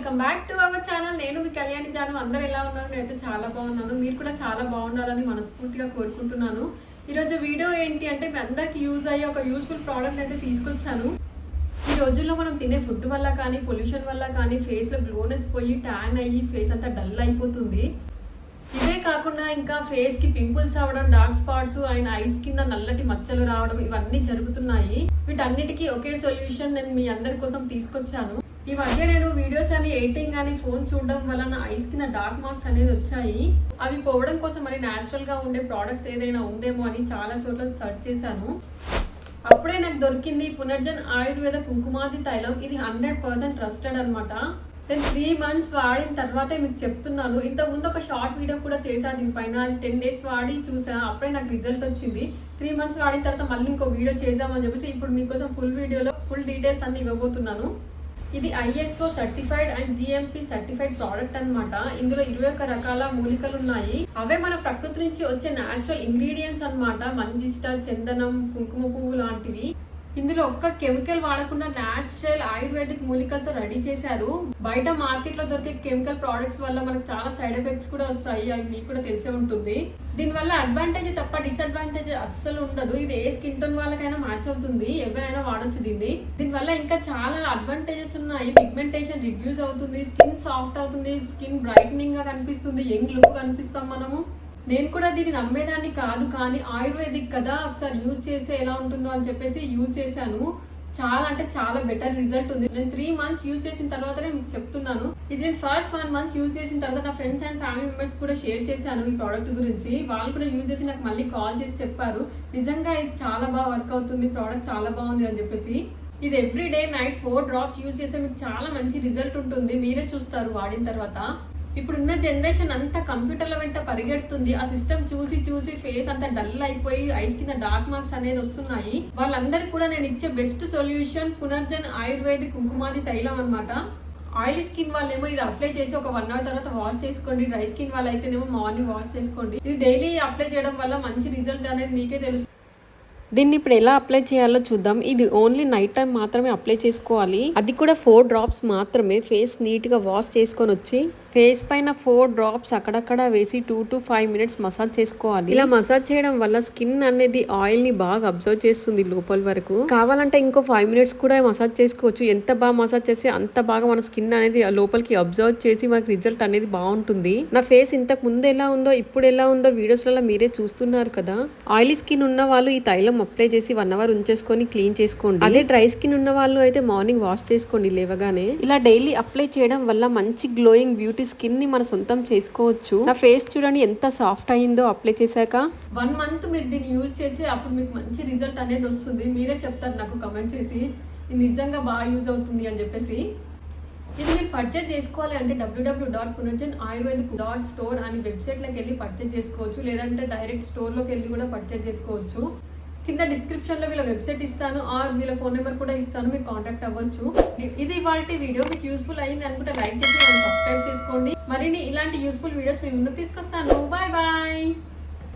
Welcome back to our channel. నేను మీ కళ్యాణి జాను. అందరు ఎలా ఉన్నారు? నేనైతే చాలా బాగున్నాను. మీరు కూడా చాలా బాగుండాలని మనస్ఫూర్తిగా కోరుకుంటున్నాను. ఈరోజు వీడియో ఏంటి అంటే మీ అందరికి యూజ్ అయ్యే ఒక యూస్ఫుల్ ప్రోడక్ట్ అయితే తీసుకొచ్చాను. ఈ రోజుల్లో మనం తినే ఫుడ్ వల్ల కానీ పొల్యూషన్ వల్ల కానీ ఫేస్లో గ్లోనెస్ పోయి ట్యాన్ అయ్యి ఫేస్ అంతా డల్ అయిపోతుంది. ఇవే కాకుండా ఇంకా ఫేస్ కి పింపుల్స్ అవ్వడం, డార్క్ స్పాట్స్ అండ్ ఐస్ కింద నల్లటి మచ్చలు రావడం ఇవన్నీ జరుగుతున్నాయి. వీటన్నిటికీ ఒకే సొల్యూషన్ నేను మీ అందరి కోసం తీసుకొచ్చాను. ఈ మధ్య నేను వీడియోస్ అని ఎడిటింగ్ కానీ ఫోన్ చూడడం వల్ల నా ఐస్ కింద డార్క్ మార్క్స్ అనేది వచ్చాయి. అవి పోవడం కోసం మరి న్యాచురల్ గా ఉండే ప్రోడక్ట్ ఏదైనా ఉందేమో అని చాలా చోట్ల సెర్చ్ చేశాను. అప్పుడే నాకు దొరికింది పునర్జన్ ఆయుర్వేద కుంకుమాది తైలం. ఇది 100% ట్రస్టెడ్ అనమాట. నేను 3 months వాడిన తర్వాతే మీకు చెప్తున్నాను. ఇంతకుముందు ఒక షార్ట్ వీడియో కూడా చేశాను దీనిపైన. 10 days వాడి చూసా, అప్పుడే నాకు రిజల్ట్ వచ్చింది. 3 months వాడిన తర్వాత మళ్ళీ ఇంకో వీడియో చేద్దామని చెప్పేసి ఇప్పుడు మీకోసం ఫుల్ వీడియోలో ఫుల్ డీటెయిల్స్ అన్ని ఇవ్వబోతున్నాను. ఇది ISO certified and GMP certified product అనమాట. ఇందులో 21 రకాల మూలికలు ఉన్నాయి. అవే మన ప్రకృతి నుంచి వచ్చే న్యాచురల్ ఇంగ్రీడియంట్స్ అనమాట. మంజిష్ట, చందనం, కుంకుమ పువ్వు లాంటివి. ఇందులో ఒక్క కెమికల్ వాడకుండా న్యాచురల్ ఆయుర్వేదిక్ మూలికలతో రెడీ చేశారు. బయట మార్కెట్ లో దొరికే కెమికల్ ప్రోడక్ట్స్ వల్ల మనకు చాలా సైడ్ ఎఫెక్ట్స్ కూడా వస్తాయి. అవి మీకు కూడా తెలిసే ఉంటుంది. దీనివల్ల అడ్వాంటేజ్ తప్ప డిసడ్వాంటేజ్ అస్సలు ఉండదు. ఇది ఏ స్కిన్ టోన్ వాళ్ళకైనా మ్యాచ్ అవుతుంది. ఎవరైనా వాడొచ్చు దీన్ని. దీనివల్ల ఇంకా చాలా అడ్వాంటేజెస్ ఉన్నాయి. పిగ్మెంటేషన్ రిడ్యూస్ అవుతుంది, స్కిన్ సాఫ్ట్ అవుతుంది, స్కిన్ బ్రైట్నింగ్ గా కనిపిస్తుంది, యంగ్ లుక్ కనిపిస్తాం మనము. నేను కూడా దీన్ని నమ్మేదాన్ని కాదు, కానీ ఆయుర్వేదిక్ కదా ఒకసారి యూజ్ చేస్తే ఎలా ఉంటుందో అని చెప్పేసి యూజ్ చేశాను. చాలా అంటే చాలా బెటర్ రిజల్ట్ ఉంది. నేను 3 months యూజ్ చేసిన తర్వాతనే మీకు చెప్తున్నాను. ఇది నేను ఫస్ట్ 1 month యూజ్ చేసిన తర్వాత నా ఫ్రెండ్స్ అండ్ ఫ్యామిలీ మెంబర్స్ కూడా షేర్ చేశాను ఈ ప్రోడక్ట్ గురించి. వాళ్ళు కూడా యూజ్ చేసి నాకు మళ్ళీ కాల్ చేసి చెప్పారు నిజంగా ఇది చాలా బాగా వర్క్ అవుతుంది, ప్రోడక్ట్ చాలా బాగుంది అని చెప్పేసి. ఇది every day night 4 drops use చేస్తే మీకు చాలా మంచి రిజల్ట్ ఉంటుంది. మీరే చూస్తారు వాడిన తర్వాత. ఇప్పుడున్న జనరేషన్ అంతా కంప్యూటర్ల వెంట పరిగెడుతుంది. ఆ సిస్టమ్ చూసి చూసి ఫేస్ అంతా డల్ అయిపోయి ఐస్ కింద డార్క్ మార్క్స్ అనేది వస్తున్నాయి. వాళ్ళందరికీ కూడా నేను ఇచ్చే బెస్ట్ సొల్యూషన్ పునర్జన్ ఆయుర్వేదిక్ కుంకుమాది తైలం అనమాట. ఆయిలీ స్కిన్ వాళ్ళేమో ఇది అప్లై చేసి ఒక 1 hour తర్వాత వాష్ చేసుకోండి. డ్రై స్కిన్ వాళ్ళైతేనేమో మార్నింగ్ వాష్ చేసుకోండి. ఇది డైలీ అప్లై చేయడం వల్ల మంచి రిజల్ట్ అనేది మీకే తెలుసు. దీన్ని ఇప్పుడు ఎలా అప్లై చేయాలో చూద్దాం. ఇది ఓన్లీ నైట్ టైం మాత్రమే అప్లై చేసుకోవాలి. అది కూడా 4 drops మాత్రమే. ఫేస్ నీట్గా వాష్ చేసుకొని వచ్చి ఫేస్ పైన 4 drops అక్కడక్కడ వేసి 2 to 5 minutes మసాజ్ చేసుకోవాలి. ఇలా మసాజ్ చేయడం వల్ల స్కిన్ అనేది ఆయిల్ ని బాగా అబ్జర్వ్ చేస్తుంది లోపల వరకు. కావాలంటే ఇంకో 5 minutes కూడా మసాజ్ చేసుకోవచ్చు. ఎంత బాగా మసాజ్ చేస్తే అంత బాగా మన స్కిన్ అనేది లోపలికి అబ్జర్వ్ చేసి మనకి రిజల్ట్ అనేది బాగుంటుంది. నా ఫేస్ ఇంతకు ముందు ఎలా ఉందో ఇప్పుడు ఎలా ఉందో వీడియోస్లలో మీరే చూస్తున్నారు కదా. ఆయిలీ స్కిన్ ఉన్న వాళ్ళు ఈ తైలం అప్లై చేసి 1 hour ఉంచేసుకొని క్లీన్ చేసుకోండి. అదే డ్రై స్కిన్ ఉన్న వాళ్ళు అయితే మార్నింగ్ వాష్ చేసుకోండి లేవగానే. ఇలా డైలీ అప్లై చేయడం వల్ల మంచి గ్లోయింగ్ బ్యూటీ స్కిన్ ని మన సొంతం చేసుకోవచ్చు. నా ఫేస్ చూడండి ఎంత సాఫ్ట్ అయిందో అప్లై చేశాక. 1 month మీరు దీన్ని యూజ్ చేసి అప్పుడు మీకు మంచి రిజల్ట్ అనేది వస్తుంది. మీరే చెప్తారు నాకు కమెంట్ చేసి ఇది నిజంగా బాగా యూజ్ అవుతుంది అని చెప్పేసి. ఇది మీరు పర్చేజ్ చేసుకోవాలి అంటే www.punarjanayurvedic.store అని వెబ్సైట్లోకి వెళ్ళి పర్చేజ్ చేసుకోవచ్చు. లేదంటే డైరెక్ట్ స్టోర్లోకి వెళ్ళి కూడా పర్చేజ్ చేసుకోవచ్చు. కింద డిస్క్రిప్షన్ లో వీళ్ళ వెబ్సైట్ ఇస్తాను, ఆర్ వీళ్ళ ఫోన్ నెంబర్ కూడా ఇస్తాను, మీరు కాంటాక్ట్ అవ్వచ్చు. ఇది ఇవాళ వీడియో మీకు యూస్ఫుల్ అయింది అనుకుంటే లైక్ చేసి సబ్స్క్రైబ్ చేసుకోండి. మరిన్ని ఇలాంటి యూస్ఫుల్ వీడియోస్ మీ ముందుకు తీసుకొస్తాను. Bye bye.